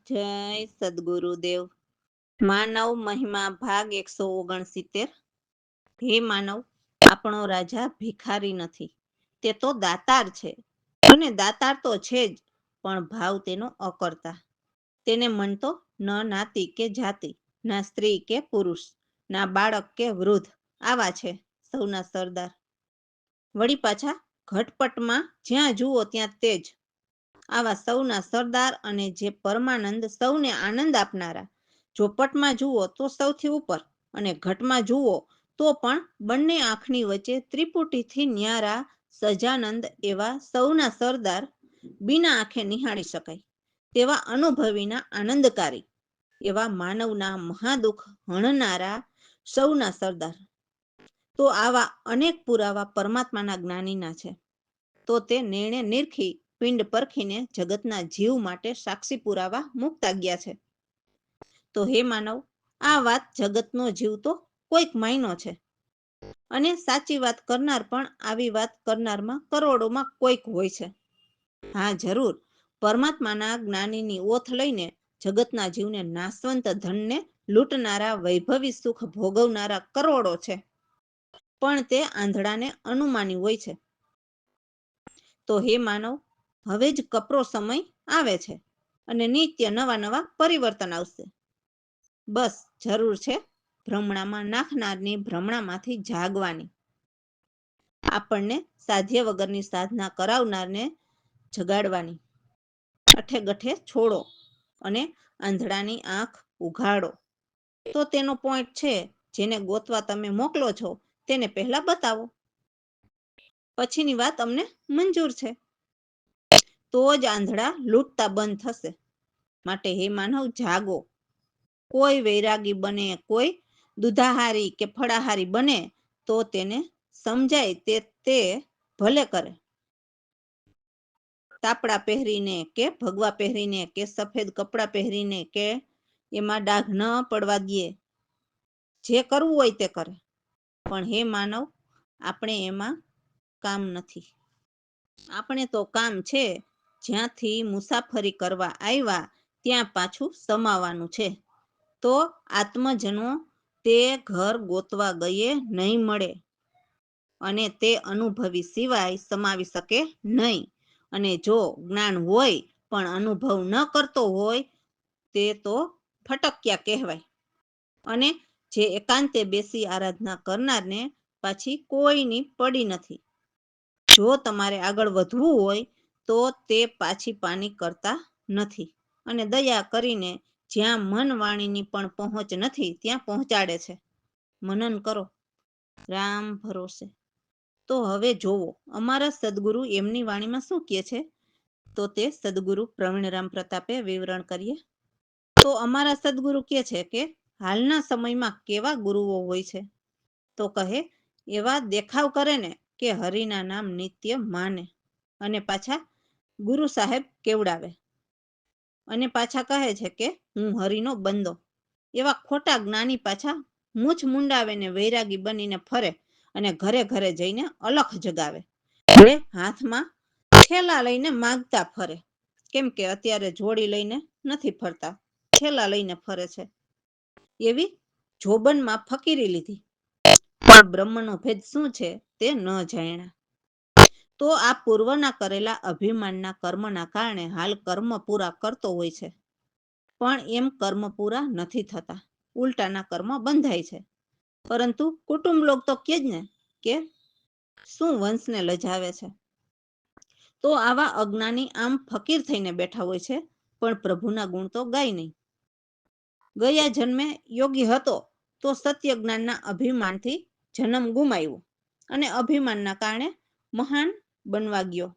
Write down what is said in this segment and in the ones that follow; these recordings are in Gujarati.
જય સદગુરુદેવ. માનવ મહિમા ભાગ 169. હે માનવ, આપણો રાજા ભિખારી નથી, તે તો દાતાર છે. અને દાતાર તો છે જ, પણ ભાવ તેનો અકર્તા. તેને મન તો ન નાતી કે જાતિ, ના સ્ત્રી કે પુરુષ, ના બાળક કે વૃદ્ધ. આવા છે સૌના સરદાર. વળી પાછા ઘટપટમાં જ્યાં જુઓ ત્યાં તેજ. આવા સૌના સરદાર અને જે પરમાનંદ, સૌને આનંદ આપનારા. ચોપટમાં જુઓ તો સૌથી ઉપર, અને ઘટમાં જુઓ તો પણ બંને આંખની વચ્ચે ત્રિપુટીથી ન્યારા સજાનંદ એવા સૌના સરદાર બીના આંખે નિહાળી શકાય તેવા અનુભવીના આનંદકારી એવા માનવના મહાદુઃખ હણનારા સૌના સરદાર. તો આવા અનેક પુરાવા પરમાત્માના જ્ઞાનીના છે. તો તે નિર્ણય નિરખી પિંડ પરખીને જગતના જીવ માટે સાક્ષી પુરાવા મૂકતા ગયા છે. તો હે માનવ, આ વાત જગતનો જીવ તો કોઈક માયનો છે, અને સાચી વાત કરનાર પણ આવી વાત કરનારમાં કરોડોમાં કોઈક હોય છે. હા જરૂર, પરમાત્માના જ્ઞાનીની ઓથ લઈને જગતના જીવને નાશવંત ધનને લૂંટનારા, વૈભવી સુખ ભોગવનારા કરોડો છે, પણ તે આંધળાને અનુમાની હોય છે. તો હે માનવ, હવે જ કપરો સમય આવે છે, અને નિત્ય નવા નવા પરિવર્તન આવશે. બસ જરૂર છે ભ્રમણામાં નાખનારની ભ્રમણામાંથી જાગવાની. આપણને સાધ્ય વગરની સાધના કરાવનારને જગાડવાની. અઠે ગઠે છોડો અને આંધળાની આંખ ઉઘાડો. તો તેનો પોઈન્ટ છે, જેને ગોતવા તમે મોકલો છો તેને પહેલા બતાવો, પછીની વાત અમને મંજૂર છે. તો જ આંધળા લૂંટતા બંધ થશે. માટે હે માનવ, જાગો. કોઈ વૈરાગી બને, કોઈ દુધાહારી કે ફળાહારી બને, તો તેને સમજાય તે ભલે કરે. તાપડા પહેરીને કે ભગવા પહેરીને કે સફેદ કપડાં પહેરીને કે એમાં ડાઘ ન પડવા દે, જે કરવું હોય તે કરે. પણ હે માનવ, આપણે એમાં કામ નથી. આપણે તો કામ છે, જ્યાંથી મુસાફરી કરવા આવ્યા ત્યાં પાછું સમાવાનું છે. તો આત્મજનો તે ઘર ગોતવા ગયે નહીં મળે, અને તે અનુભવી સિવાય સમાવી શકે નહીં. અને જો જ્ઞાન હોય પણ અનુભવ ન કરતો હોય તે તો ફટક્યા કહેવાય. અને જે એકાંતે બેસી આરાધના કરનારને પાછી કોઈની પડી નથી. જો તમારે આગળ વધવું હોય તો તે પાછી પાની કરતા નથી, અને દયા કરીને જ્યાં મન વાણીની પણ પહોંચ નથી ત્યાં પહોંચાડે છે. મનન કરો, રામ ભરોસે. તો હવે જોવો અમારા સદગુરુ એમની વાણીમાં શું કહે છે. તો તે સદગુરુ પ્રવીણરામ પ્રતાપે વિવરણ કરીએ. તો અમારા સદગુરુ કહે છે કે હાલના સમયમાં કેવા ગુરુઓ હોય છે. તો કહે, એવા દેખાવ કરે ને કે હરિના નામ નિત્ય માને, અને પાછા ગુરુ સાહેબ કેવડાવે, અને પાછા કહે છે કે હું હરિનો બંદો. એવા ખોટા જ્ઞાની પાછા મૂછ મુંડાવે ને વૈરાગી બનીને ફરે, અને ઘરે ઘરે જઈને અલખ જગાવે, એટલે હાથમાં થેલા લઈને માગતા ફરે. કેમ કે અત્યારે જોડી લઈને નથી ફરતા, થેલા લઈને ફરે છે. એવી જોબનમાં ફકીરી લીધી, પણ બ્રહ્મનો ભેદ શું છે તે ન જાણ્યા. તો આ પૂર્વના કરેલા અભિમાનના કર્મના કારણે હાલ કર્મ પૂરા કરતો હોય છે, પણ એમ કર્મ પૂરા નથી થતા, ઉલટાના કર્મ બંધાય છે. પરંતુ કુટુંબ લોક તો કે જ ને કે શું વંશને લજાવે છે. તો આવા અજ્ઞાની આમ ફકીર થઈને બેઠા હોય છે, પણ પ્રભુના ગુણ તો ગાય નહીં. ગયા જન્મે યોગી હતો તો સત્ય જ્ઞાનના અભિમાનથી જન્મ ગુમાવ્યો, અને અભિમાનના કારણે મહાન બનવા ગયો,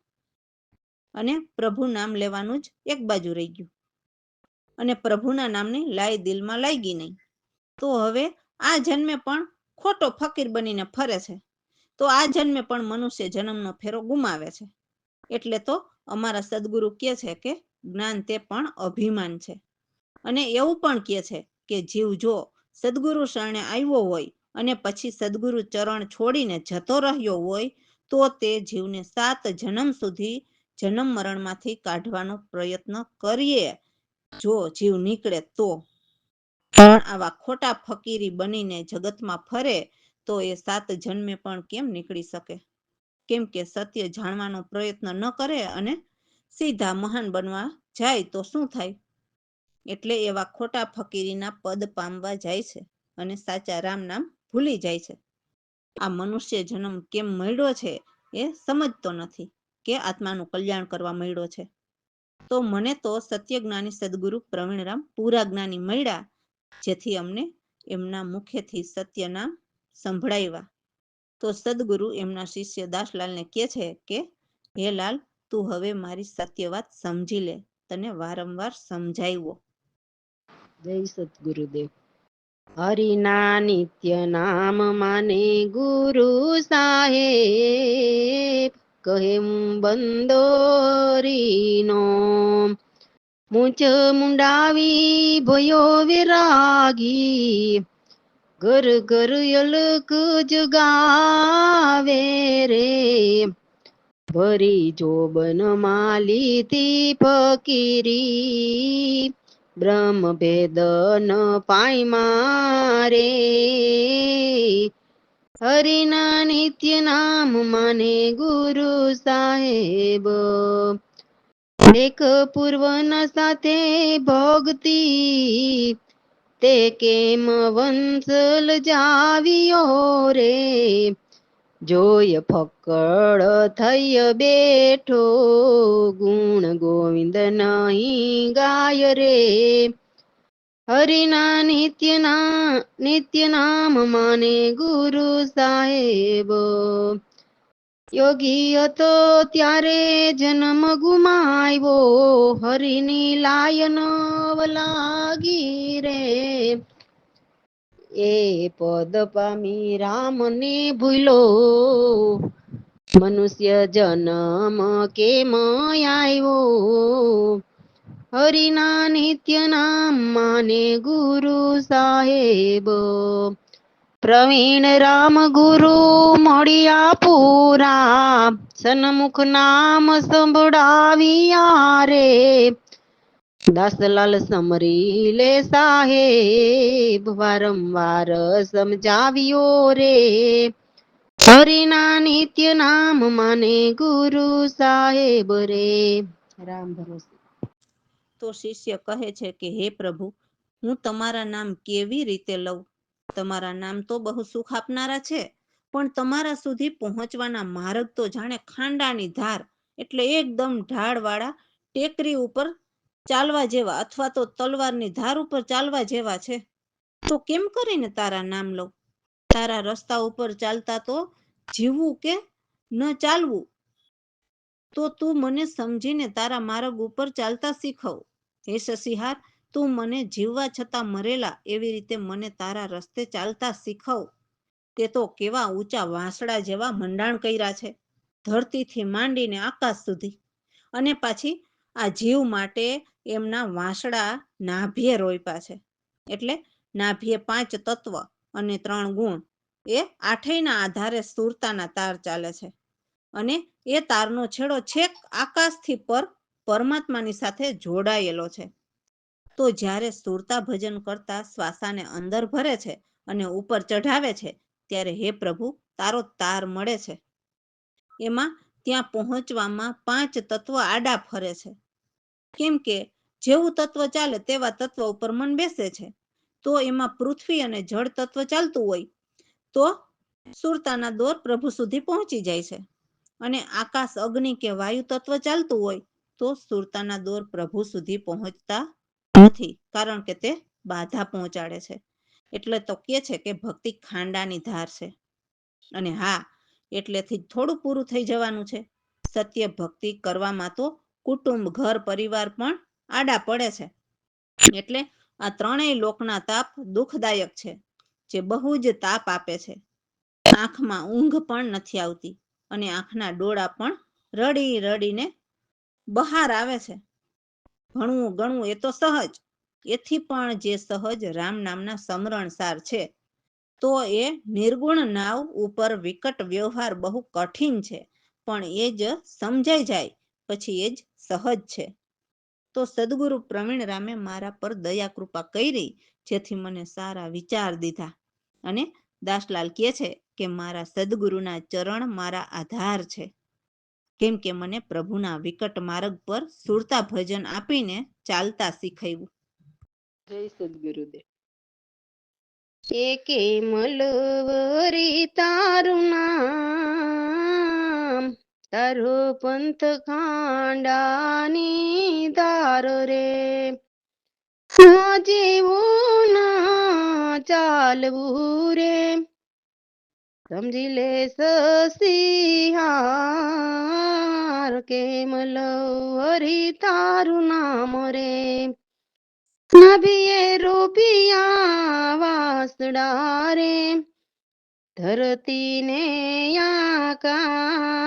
અને પ્રભુ નામ લેવાનું જ એક બાજુ રહી ગયું, અને પ્રભુના નામની લાય દિલમાં લાગી નહીં. તો હવે આ જન્મે પણ ખોટો ફકીર બનીને ફરે છે. તો આ જન્મે પણ મનુષ્ય જન્મનો ફેરો ગુમાવે છે. એટલે તો અમારા સદગુરુ કહે છે કે જ્ઞાન તે પણ અભિમાન છે. અને એવું પણ કહે છે કે જીવ જો સદગુરુ શરણે આવ્યો હોય અને પછી સદગુરુ ચરણ છોડીને જતો રહ્યો હોય, તો તે જીવને 7 જન્મ સુધી જન્મ મરણમાંથી કાઢવાનો પ્રયત્ન કરીએ જો જીવ નીકળે તો. પણ આવા ખોટા ફકીરી બનીને જગતમાં ફરે તો એ 7 જન્મે પણ કેમ નીકળી શકે? કેમ કે સત્ય જાણવાનો પ્રયત્ન ન કરે અને સીધા મહાન બનવા જાય તો શું થાય? એટલે એવા ખોટા ફકીરીના પદ પામવા જાય છે અને સાચા રામ નામ ભૂલી જાય છે. આ મનુષ્ય જન્મ કેમ મળ્યો છે એ સમજતો નથી કે આત્માનું કલ્યાણ કરવા મળ્યો છે. તો મને તો સત્યજ્ઞાની સદગુરુ પ્રવીણરામ પૂરા જ્ઞાની મળ્યા, જેથી અમને એમના મુખેથી સત્ય નામ સંભળાવ્યા. તો સદગુરુ એમના શિષ્ય દાસલાલને કહે છે કે, હે લાલ, તું હવે મારી સત્ય વાત સમજી લે, તને વારંવાર સમજાવ્યો. જય સદગુરુદેવ. હરિના નિત્ય નામ માને ગુરુ સાહેબ, કહે બંદોરીનો મૂંચ મુંડાવી ભયો વિરાગી, ઘર ઘર અલક જગાવે રે, ભરી જોબન માલીતી ફકીરી, બ્રહ્મ ભેદ ન પાય મારે, હરિના નિત્ય નામ માને ગુરુ સાહેબ, એક પૂર્વના સાથે ભક્તિ, તે કેમ વંશલ જાવ્યો રે, જોય ફક્કડ થઈ બેઠો, ગુણ ગોવિંદ નહીં ગાય રે, હરિના નિત્ય નામ માને ગુરુ સાહેબ, યોગી હતો ત્યારે જન્મ ગુમાવ્યો, હરિની લાયન લાગી રે, એ પદ પામી રામને ભૂલો, મનુષ્ય જન્મ કેમ આવ્યો, હરિના નિત્ય નામ માને ગુરુ સાહેબ, પ્રવીણ રામ ગુરુ મળ્યા પૂરા, સન્મુખ નામ સંભળાવ્યા રે, દાસલાલ સમરી લે સાહેબ, વારંવાર સમજાવ્યો રે, હરિના નિત્ય નામ માને ગુરુ સાહેબ રે. રામ ભરોસે. તો શિષ્ય કહે છે કે, હે પ્રભુ, હું તમારા નામ કેવી રીતે લઉં? તમારા નામ તો બહુ સુખ આપનારા છે, પણ તમારા સુધી પહોંચવાના માર્ગ તો જાણે ખાંડાની ધાર, એટલે એકદમ ઢાળવાળા ટેકરી ઉપર ચાલવા જેવા, અથવા તો તલવારની ધાર ઉપર ચાલવા જેવા છે. તો કેમ કરીને તારા નામ લઉં? તારા રસ્તા ઉપર ચાલતા તો જીવવું કે ન ચાલવું, તો તું મને સમજીને તારા માર્ગ ઉપર ચાલતા શીખવ. હે શશિહાર, તું મને જીવવા છતાં મરેલા એવી રીતે મને તારા રસ્તે ચાલતા શીખવ. તે તો કેવા ઊંચા વાંસળા જેવા મંડાણ કર્યા છે, ધરતીથી માંડીને આકાશ સુધી, અને પાછી આ જીવ માટે એમના વાંસળા નાભીએ રોપ્યા છે. એટલે નાભીએ 5 તત્વ અને 3 ગુણ, એ આઠેયના આધારે સુરતાના તાર ચાલે છે, અને એ તારનો છેડો છેક આકાશથી પરમાત્માની સાથે જોડાયેલો છે. તો જ્યારે સુરતા ભજન કરતા શ્વાસાને અંદર ભરે છે અને ઉપર ચઢાવે છે, ત્યારે હે પ્રભુ, તારો તાર મળે છે. એમાં ત્યાં પહોંચવામાં 5 તત્વ આડા ફરે છે, કેમ કે જેવું તત્વ ચાલે તેવા તત્વ ઉપર મન બેસે છે. તો એમાં પૃથ્વી અને જળ તત્વ ચાલતું હોય તો સુરતાના દોર પ્રભુ સુધી પહોંચી જાય છે, અને આકાશ, અગ્નિ કે વાયુ તત્વ ચાલતું હોય તો સુરતાના દોર પ્રભુ સુધી પહોંચતા નથી, કારણ કે તે બાધા પહોંચાડે છે. એટલે તો કહે છે કે ભક્તિ ખાંડાની ધાર છે. અને હા, એટલેથી થોડું પૂરું થઈ જવાનું છે. સત્ય ભક્તિ કરવામાં તો કુટુંબ, ઘર, પરિવાર પણ આડા પડે છે. એટલે આ ત્રણેય લોકના તાપ દુઃખદાયક છે, જે બહુ જ તાપ આપે છે. આંખમાં ઊંઘ પણ નથી આવતી, અને આંખના ડોળા પણ રડી રડીને બહાર આવે છે. ભણવું ગણવું એ તો સહજ, એથી પણ જે સહજ રામ નામના સમરણસાર છે, તો એ નિર્ગુણ નાવ ઉપર વિકટ વ્યવહાર બહુ કઠિન છે, પણ એ જ સમજાઈ જાય પછી એ જ સહજ છે. તો સદગુરુ પ્રવીણ રામે મારા પર દયા કૃપા કરી, જેથી મને સારા વિચાર દીધા. અને દાસલાલ કહે છે કે મારા સદગુરુના ચરણ મારા આધાર છે, કેમ કે મને પ્રભુના વિકટ માર્ગ પર સુરતા ભજન આપીને ચાલતા શીખવ્યું. જય સદગુરુદેવ. એકે મલવરી તારું નામ, તારો પંથ ખાંડાની ધાર રે, ના જેવું ના ચાલવું રે, સમજી લે સસિહાર, કે મલવરી તારું નામ રે, નભીએ રૂપિયા વાસડા રે, ધરતી ને આકાશ,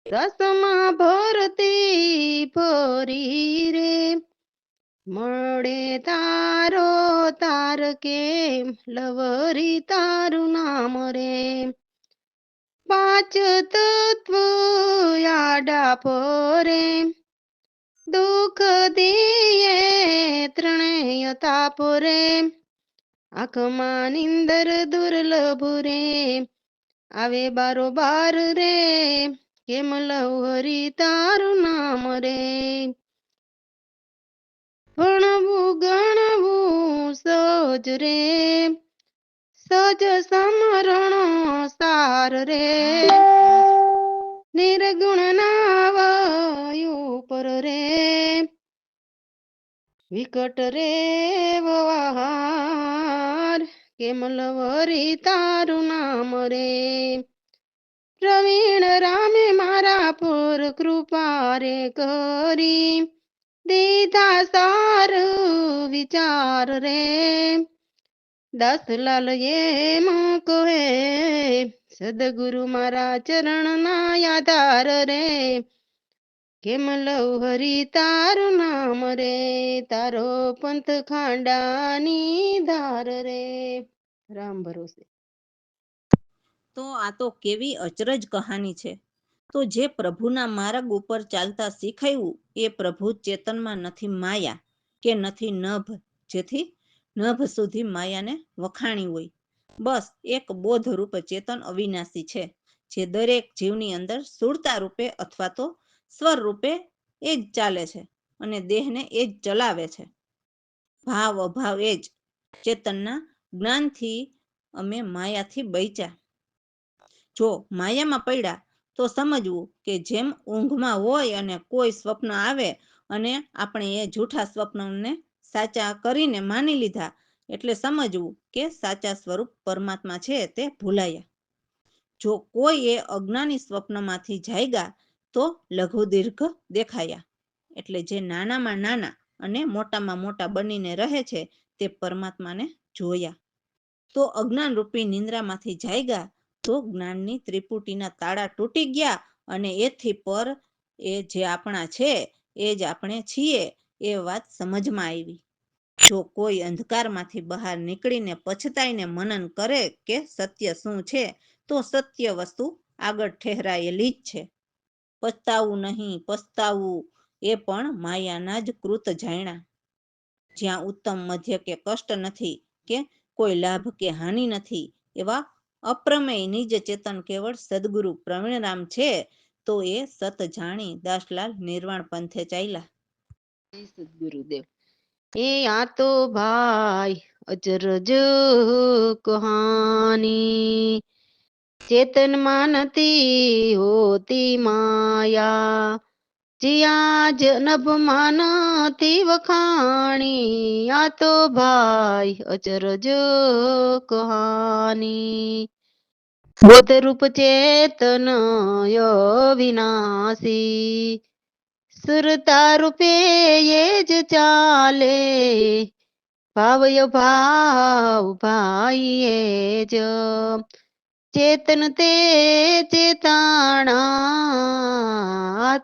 રસમાં ભરતી ફરી રે, મળે તારો તાર કેમ લવરી તારું નામ રે, પાંચ તત્વ આડા ફરે, દુઃખ દિયે ત્રણેય તાપ રે, આંખમાં નિંદર દુર્લભ રે, આવે બારોબાર રે, કેમ લવરી તારું નામ રે, ભણવું ગણવું સહજ રે, સજ સમરણો સાર રે, નિર્ગુણ નાવાયું પર રે, વિકટ રે વહાર, કેમ લવરી તારું નામ રે, પ્રવીણ રામે મારા પર કૃપા રે કરી, દીધા સાર વિચાર રે, દાસલાલ એમ કહે, સદગુરુ મારા ચરણ ના આધાર રે, કેમ લવરી તારું નામ રે, તારો પંથ ખાંડાની ધાર રે. રામ ભરોસે. તો આ તો કેવી અચરજ કહાની છે. તો જે પ્રભુના માર્ગ ઉપર ચાલતા શીખાયું, એ પ્રભુ ચેતનમાં નથી માયા કે નથી નભ, જેથી નભ સુધી માયાને વખાણી હોય. બસ એક બોધ રૂપ ચેતન અવિનાશી છે, જે દરેક જીવની અંદર સુરતા રૂપે અથવા તો સ્વર રૂપે એ જ ચાલે છે, અને દેહને એ જ ચલાવે છે. ભાવ અભાવ એ જ ચેતનના જ્ઞાનથી અમે માયાથી બચ્યા. જો માયામાં પડ્યા તો સમજવું કે જેમ ઊંઘમાં હોય અને કોઈ સ્વપ્ન આવે અને આપણે એ જૂઠા સ્વપ્નને સાચા કરીને માની લીધા, એટલે સમજવું કે સાચા સ્વરૂપ પરમાત્મા છે તે ભૂલાયા. જો કોઈ એ અજ્ઞાની સ્વપ્નમાંથી જાગ્યા તો લઘુ દીર્ઘ દેખાયા, એટલે જે નાનામાં નાના અને મોટામાં મોટા બનીને રહે છે તે પરમાત્માને જોયા. તો અજ્ઞાન રૂપી નિંદ્રામાંથી જાગ્યા તો જ્ઞાનની ત્રિપુટીના તાળા તૂટી ગયા, અને એથી પર એ જે આપણા છે એ જ આપણે છીએ એ વાત સમજમાં આવી. જો કોઈ અંધકારમાંથી બહાર નીકળીને પછતાઈને મનન કરે કે સત્ય શું છે, તો સત્ય વસ્તુ આગળ ઠહેરાયેલી જ છે. પછતાવું નહીં, પસ્તાવું એ પણ માયાના જ કૃત જાણ્યા. જ્યાં ઉત્તમ મધ્ય કે કષ્ટ નથી, કે કોઈ લાભ કે હાનિ નથી, એવા અપ્રમેય નિજ ચેતન કેવળ સદગુરુ પ્રવીણરામ છે, તો એ સત જાણી દાસલાલ નિર્વાણ પંથે ચાલ્યા. જય સદગુરુદેવ. એ આ તો ભાઈ અચરજ કહાની, ચેતનમાં નથી હોતી માયા, જ્યાં જ નભમાં નથી વખાણી, આ તો ભાઈ અચરજ કહાની, બોધરૂપ ચેતન અવિનાશી, સુરતા રૂપે એ જ ચાલે, ભાવય ભાવ ભાઈ એ જ, ચેતન તે ચેતાણા,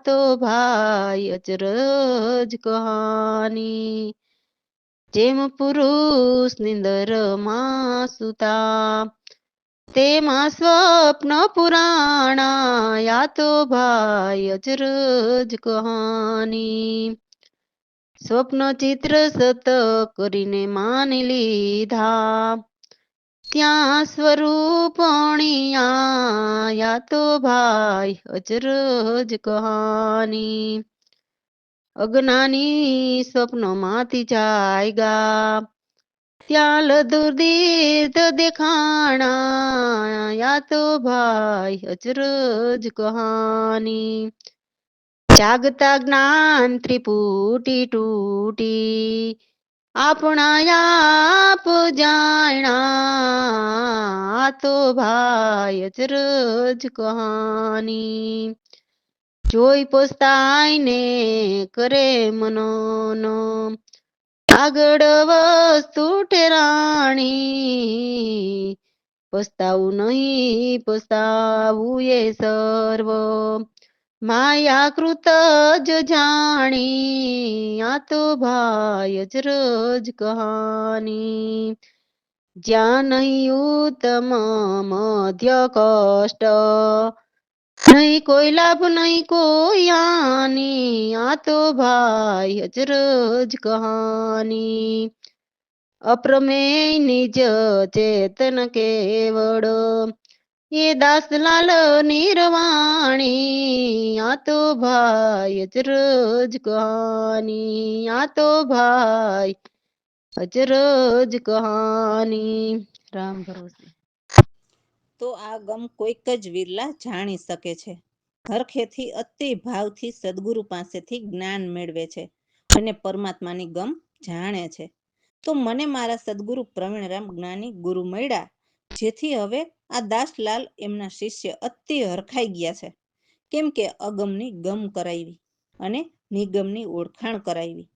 તો ભાઈ અચરજ કહાની, જેમ પુરુષ નિંદર માં સુતા, તેમાં સ્વપ્ન પુરાણા યા તો ભાઈ અચરજ કહાની. સ્વપ્ન ચિત્ર સત કરીને માની લીધા, ત્યાં સ્વરૂપણિયા યા તો ભાઈ અચરજ કહાની. અજ્ઞાની સ્વપ્નમાંથી જાયગા, ત્યાં લધુર્દીર્થ દેખાણા યા તો ભાઈ અચરજ કહાની. જાગતા જ્ઞાન ત્રિપુટી તૂટી, આપણા આપ જાણ્યા તો ભાઈ અચરજ કહાની. જોઈ પસ્તાઈને કરે મનોનો, આગળ વસ્તુ ઠેરાણી. પસ્તાવું નહીં પસ્તાવું એ સર્વ, માયાકૃત જ જાણી આ તો ભાઈ અચરજ કહાની. જ્યાં નહીં ઉત્તમ મધ્ય કષ્ટ, નહીં કોઈ લાભ નહીં કોઈ હાનિ આ તો ભાઈ અચરજ કહાની. અપ્રમેય નિજ ચેતન કેવળ, એ દાસલાલ નિર્વાણી આ તો ભાઈ અચરજ કહાની. આ તો ભાઈ અચરજ કહાની. રામ ભરોસે. તો આ ગમ કોઈક જ વિરલા જાણી શકે છે. હરખેથી અતિ ભાવથી સદગુરુ પાસેથી જ્ઞાન મેળવે છે અને પરમાત્માની ગમ જાણે છે. તો મને મારા સદગુરુ પ્રવીણરામ જ્ઞાની ગુરુ મળ્યા, જેથી હવે આ દાસલાલ એમના શિષ્ય અતિ હરખાઈ ગયા છે. કેમ કે અગમની ગમ કરાવી અને નિગમની ઓળખાણ કરાવી.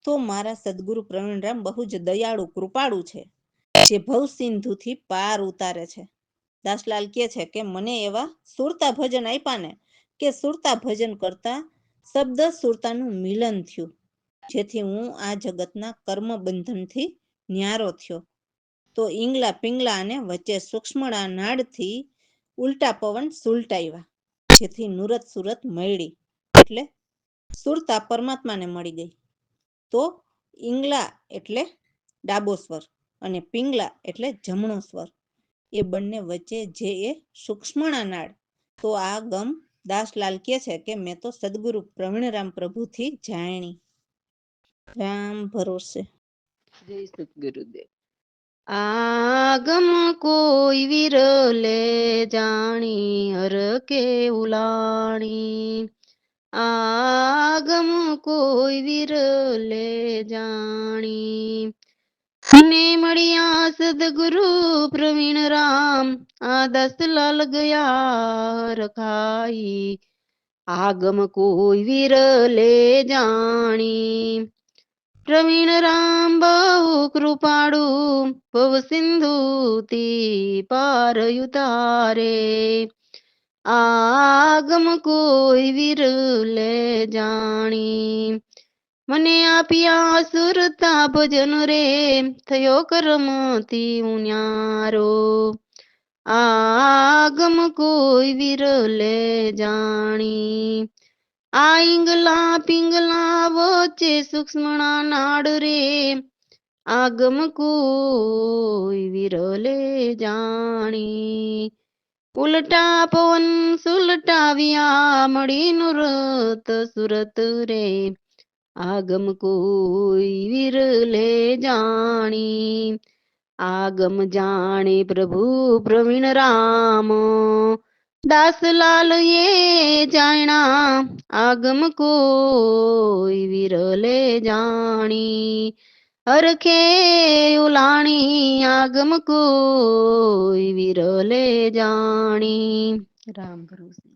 તો મારા સદગુરુ પ્રવીણરામ બહુ જ દયાળુ કૃપાળુ છે, જે ભવસિંધુથી પાર ઉતારે છે. દાસલાલ કહે છે કે મને એવા સુરતા ભજન આપ્યા ને કે સુરતા ભજન કરતા શબ્દ સુરતાનું મિલન થયું, જેથી હું આ જગતના કર્મ બંધનથી ન્યારો થયો. તો ઈંગલા પિંગલા અને વચ્ચે સૂક્ષ્મણા નાડથી ઉલટા પવન સુલટાવ્યા, જેથી નુરત સુરત મળી, એટલે સુરતા પરમાત્માને મળી ગઈ. તો ઈંગલા એટલે ડાબો સ્વર અને પિંગલા એટલે જમણો સ્વર, એ બંને વચ્ચે જે એ સૂક્ષ્મણા નાડ. તો આ ગમ દાસલાલ કહે છે કે મેં તો સદગુરુ પ્રવીણરામ પ્રભુથી જાણી. રામ ભરોસે. જય સદગુરુદેવ. આગમ કોઈ વિરલે જાણી હર કે ઉલાણી, આગમ કોઈ વિરલે જાણી. ને મળ્યા સદગુરુ પ્રવીણરામ, આ દાસલાલ ગયા રખાઈ. આગમ કોઈ વિરલે જાણી. પ્રવીણરામ બહુ કૃપાળુ, ભવ સિંધુથી પાર ઉતારે. આગમ કોઈ વિરલે જાણી. મને આપ્યા સુરતા ભજન રે, થયો કર્મથી ઉન્યારો. આગમ કોઈ વિરલે જાણી. આ ઈંગલા પિંગલા વચ્ચે સૂક્ષ્મણા નાડ રે, આગમ કોઈ વિરલે જાણી. ઉલટા પવન સુલટાવ્યા મળી નુરત સુરત રે, આગમ કોઈ વિરલે જાણી. આગમ જાણે પ્રભુ પ્રવીણ રામ, દાસલાલ એ જાણા આગમ કોઈ વિરલે જાણી. હરખે ઉલાણી આગમ કોઈ વિરલે જાણી. રામ ભરોસે.